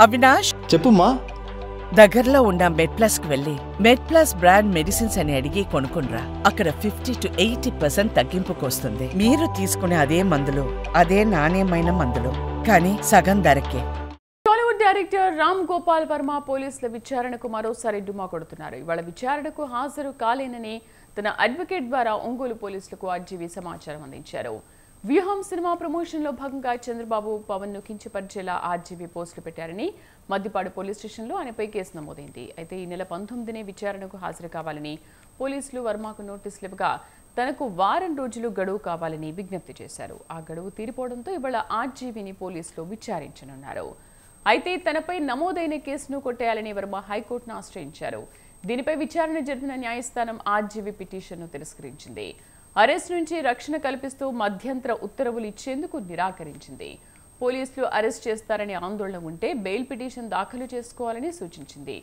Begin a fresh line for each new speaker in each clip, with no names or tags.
అవినాష్
చెప్పుమా.
దగ్గరలో ఉన్న మెడ్ప్లస్ కు వెళ్ళి మెడ్ప్లస్ బ్రాండ్ మెడిసిన్స్ అని అడిగి కొనుక్కునరా. అక్కడ 50 to 80% తగ్గింపుకు వస్తుంది. మీరు తీసుకునే అదే మందులు, అదే నాణ్యమైన మందులు, కానీ సగం ధరకే.
టాలీవుడ్ డైరెక్టర్ రామ్ గోపాల్ వర్మ పోలీసుల విచారణకు మరోసారి డుమ్మా కొడుతున్నారు. ఇవాళ విచారణకు హాజరు కాలేనని తన అడ్వకేట్ ద్వారా ఒంగోలు పోలీసులకు ఆర్జీవీ సమాచారం అందించారు. వ్యూహం సినిమా ప్రమోషన్లో భాగంగా చంద్రబాబు పవన్ ను కించపరిచేలా ఆర్జీవీ పోస్టులు పెట్టారని మద్దిపాడు పోలీస్ స్టేషన్లో ఆయనపై కేసు నమోదైంది. అయితే ఈ నెల 19నే విచారణకు హాజరు కావాలని పోలీసులు వర్మకు నోటీసులు ఇవ్వగా తనకు వారం రోజులు గడువు కావాలని విజ్ఞప్తి చేశారు. ఆ గడువు తీరిపోవడంతో ఇవాళ ఆర్జీవీని పోలీసులు విచారించనున్నారు. అయితే తనపై నమోదైన కేసును కొట్టేయాలని వర్మ హైకోర్టును ఆశ్రయించారు. దీనిపై విచారణ జరిపిన న్యాయస్థానం ఆర్జీవీ పిటిషన్ను తిరస్కరించింది. అరెస్ట్ నుంచి రక్షణ కల్పిస్తూ మధ్యంతర ఉత్తర్వులు ఇచ్చేందుకు నిరాకరించింది. పోలీసులు అరెస్ట్ చేస్తారని ఆందోళన ఉంటే బెయిల్ పిటిషన్ దాఖలు చేసుకోవాలని సూచించింది.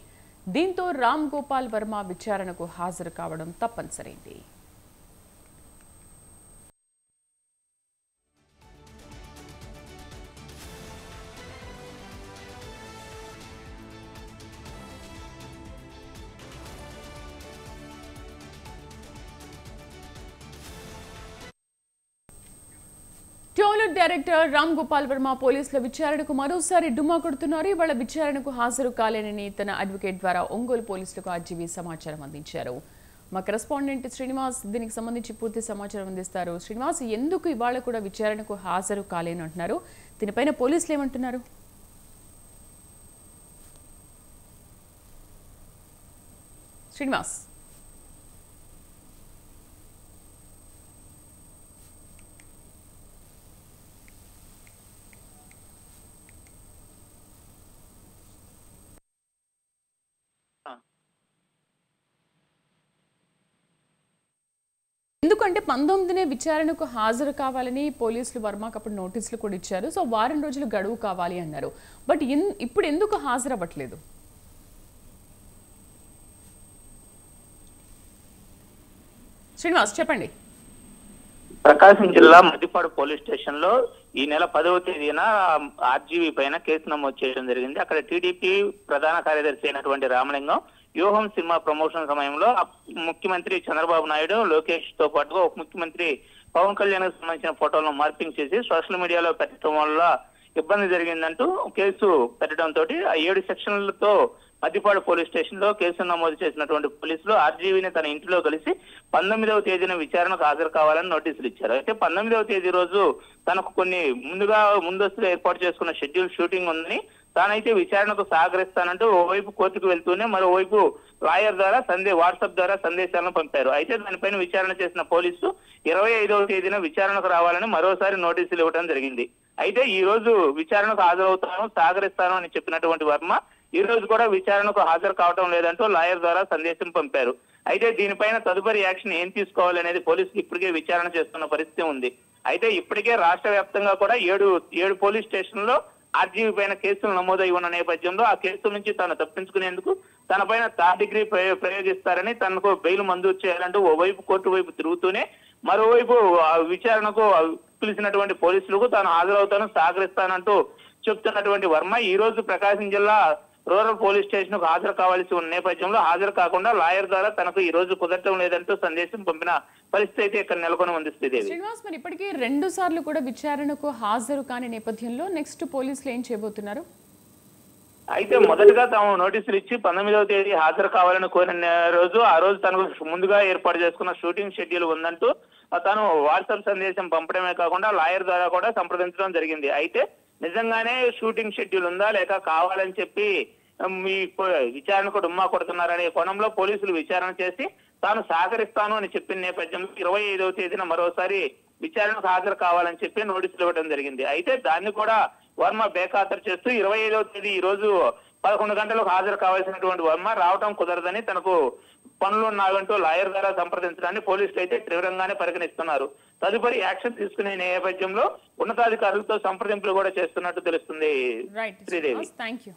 దీంతో రామ్ గోపాల్ వర్మ విచారణకు హాజరు కావడం తప్పనిసరైంది. టాలీవుడ్ డైరెక్టర్ రామ్ గోపాల్ వర్మ పోలీసుల విచారణకు మరోసారి డుమ్మా కొడుతున్నారు. ఇవాళ విచారణకు హాజరు కాలేనని తన అడ్వకేట్ ద్వారా ఒంగోలు పోలీసులకు ఆర్జీవీ సమాచారం అందించారు. మా కరెస్పాండెంట్ శ్రీనివాస్ దీనికి సంబంధించి పూర్తి సమాచారం అందిస్తారు. శ్రీనివాస్, ఎందుకు ఇవాళ కూడా విచారణకు హాజరు కాలేను అంటున్నారు? దీనిపైన పోలీసులు ఏమంటున్నారు? శ్రీనివాస్, ఎందుకంటే 19నే విచారణకు హాజరు కావాలని పోలీసులు వర్మకు అప్పుడు నోటీసులు కూడా ఇచ్చారు. సో వారం రోజులు గడువు కావాలి అన్నారు. బట్ ఇప్పుడు ఎందుకు హాజరు అవ్వట్లేదు? శ్రీనివాస్ చెప్పండి.
ప్రకాశం జిల్లా మద్దిపాడు పోలీస్ స్టేషన్ లో ఈ నెల 10వ తేదీన ఆర్జీవీ పైన కేసు నమోదు చేయడం జరిగింది. అక్కడ టీడీపీ ప్రధాన కార్యదర్శి అయినటువంటి రామలింగం వ్యూహం సినిమా ప్రమోషన్ సమయంలో ముఖ్యమంత్రి చంద్రబాబు నాయుడు, లోకేష్ తో పాటుగా ఉప ముఖ్యమంత్రి పవన్ కళ్యాణ్ కు సంబంధించిన ఫోటోలను మార్పింగ్ చేసి సోషల్ మీడియాలో పెట్టడం వల్ల ఇబ్బంది జరిగిందంటూ కేసు పెట్టడంతో 7 సెక్షన్లతో మద్దిపాడు పోలీస్ స్టేషన్ లో కేసు నమోదు చేసినటువంటి పోలీసులు ఆర్జీవీని తన ఇంటిలో కలిసి 19వ తేదీన విచారణకు హాజరు కావాలని నోటీసులు ఇచ్చారు. అయితే 19వ తేదీ రోజు తనకు కొన్ని ముందస్తుగా ఏర్పాటు చేసుకున్న షెడ్యూల్ షూటింగ్ ఉందని, తానైతే విచారణకు సహకరిస్తానంటూ ఓవైపు కోర్టుకు వెళ్తూనే మరోవైపు లాయర్ ద్వారా వాట్సాప్ ద్వారా సందేశాలను పంపారు. అయితే దానిపైన విచారణ చేసిన పోలీసు 25వ తేదీన విచారణకు రావాలని మరోసారి నోటీసులు ఇవ్వడం జరిగింది. అయితే ఈ రోజు విచారణకు హాజరవుతాను, సహకరిస్తాను అని చెప్పినటువంటి వర్మ ఈ రోజు కూడా విచారణకు హాజరు కావడం లేదంటూ లాయర్ ద్వారా సందేశం పంపారు. అయితే దీనిపైన తదుపరి యాక్షన్ ఏం తీసుకోవాలి అనేది పోలీసులు ఇప్పటికే విచారణ చేస్తున్న పరిస్థితి ఉంది. అయితే ఇప్పటికే రాష్ట్ర వ్యాప్తంగా కూడా ఏడు పోలీస్ స్టేషన్లో ఆర్జీవీ పైన కేసులు నమోదై ఉన్న నేపథ్యంలో ఆ కేసుల నుంచి తాను తప్పించుకునేందుకు తన పైన థర్డ్ డిగ్రీ ప్రయోగిస్తారని తనకు బెయిల్ మంజూరు చేయాలంటూ ఓవైపు కోర్టు వైపు తిరుగుతూనే మరోవైపు విచారణకు పిలిచినటువంటి పోలీసులకు తాను హాజరవుతాను, సహకరిస్తానంటూ చెప్తున్నటువంటి వర్మ ఈ రోజు ప్రకాశం జిల్లా రూరల్ పోలీస్ స్టేషన్ కు హాజరు కావాల్సి ఉన్న నేపథ్యంలో హాజరు కాకుండా లాయర్ ద్వారా తనకు ఈ రోజు కుదరటం లేదంటూ సందేశం పంపిన పరిస్థితి అయితే ఇక్కడ నెలకొని ఉంది.
శ్రీనివాస్, మరి ఇప్పటికీ 2 సార్లు కూడా విచారణకు హాజరు కాని నేపథ్యంలో నెక్స్ట్ పోలీసులు ఏం చేయబోతున్నారు?
అయితే మొదటగా తాము నోటీసులు ఇచ్చి 19వ తేదీ హాజరు కావాలని కోరిన ఆ రోజు తనకు ముందుగా ఏర్పాటు చేసుకున్న షూటింగ్ షెడ్యూల్ ఉందంటూ తను వాట్సాప్ సందేశం పంపడమే కాకుండా లాయర్ ద్వారా కూడా సంప్రదించడం జరిగింది. అయితే నిజంగానే షూటింగ్ షెడ్యూల్ ఉందా లేక కావాలని చెప్పి మీ విచారణకు డుమ్మా కొడుతున్నారనే కోణంలో పోలీసులు విచారణ చేసి తాను సహకరిస్తాను అని చెప్పిన నేపథ్యంలో 25వ తేదీన మరోసారి విచారణకు హాజరు కావాలని చెప్పి నోటీసులు ఇవ్వడం జరిగింది. అయితే దాన్ని కూడా వర్మ బేఖాతరు చేస్తూ 25వ తేదీ ఈ రోజు 11 గంటలకు హాజరు కావాల్సినటువంటి వర్మ రావడం కుదరదని తనకు పనులు ఉన్నాయంటూ లాయర్ ద్వారా సంప్రదించడాన్ని పోలీసులు అయితే తీవ్రంగానే పరిగణిస్తున్నారు. తదుపరి యాక్షన్ తీసుకునే నేపథ్యంలో ఉన్నతాధికారులతో సంప్రదింపులు కూడా చేస్తున్నట్టు తెలుస్తుంది.
శ్రీదేవి, థాంక్యూ.